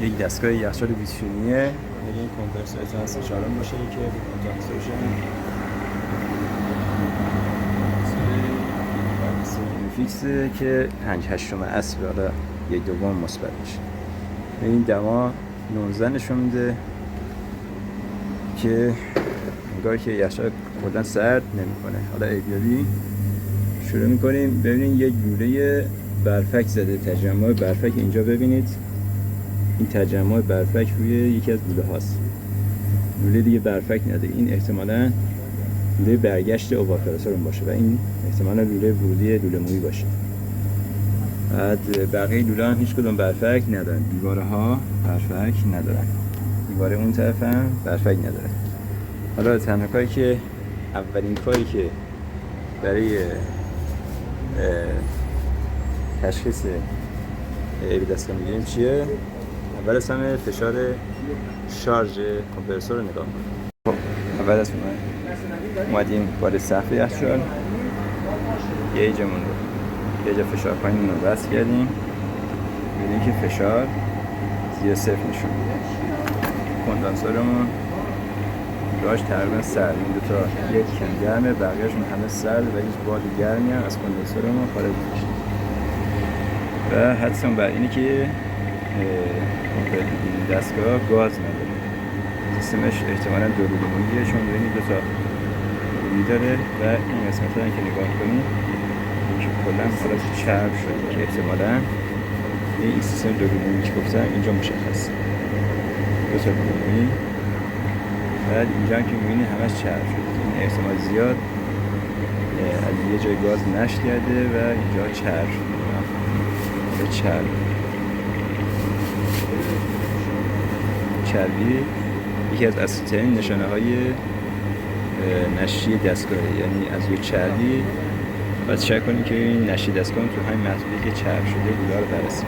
یک دستگاه یخچال 20 شونیه. این کمپرسور اجنس 4 باشه که فیکسه که 5/8 اصل حالا 1/2 مثبت میشه. این دما 19 نشون میده که انگار که یخچال کلا سرد نمیکنه. حالا ایدیالی شروع میکنیم. ببینید یک لوله برفک زده، تجمع برفک اینجا ببینید. این تجمع برفک روی یکی از لوله هاست. لوله دیگه برفک نده. این احتمالاً لوله برگشت اووالپرسور باشه و این احتمالاً لوله ورودی لوله مویی باشه. بعد بقیه لوله هم هیچ کدوم برفک ندارن. دیواره ها برفک ندارن. دیواره اون طرف هم برفک نداره. حالا تنها کاری که اولین کاری که برای تشخیص عیب دستگاه میگیریم چیه؟ اول از همه فشار شارژ کمپرسور رو نگاه کنیم. خب اول از همه اومدیم بالای سقف یخچال، گیجمون رو گیج فشار پایین رو وصل کردیم. می‌بینیم که فشار زیر صفر نشون میده. کندانسورمون راش تقریبا سرد، این دو تا یک کم گرمه، بقیه‌شون همه سرد و هیچ باد گرمی هم از کندانسورمون خارج نمیشه. و حدسم بر اینه که دستگاه گاز نداره. سیستمش احتمالاً دو لوله موییه، چون ببینید دو تا لوله داره و این قسمت‌ها که نگاه کنید که کلاً خلاص چرب شده که احتمالاً این سیستم دو لوله مویی که گفتم اینجا مشخصه. دو تا لوله مویی. بعد اینجا هم که می‌بینید همش چرب شده. این احتمال زیاد از یه جای گاز نشت کرده و اینجا چرب شده. چربی یکی از اصلی‌ترین نشانه‌های نشی دستگاهه. یعنی از یه چربی باید چک کنید که این نشی دستگاه تو همین محدوده که چرب شده لوله رو برسید.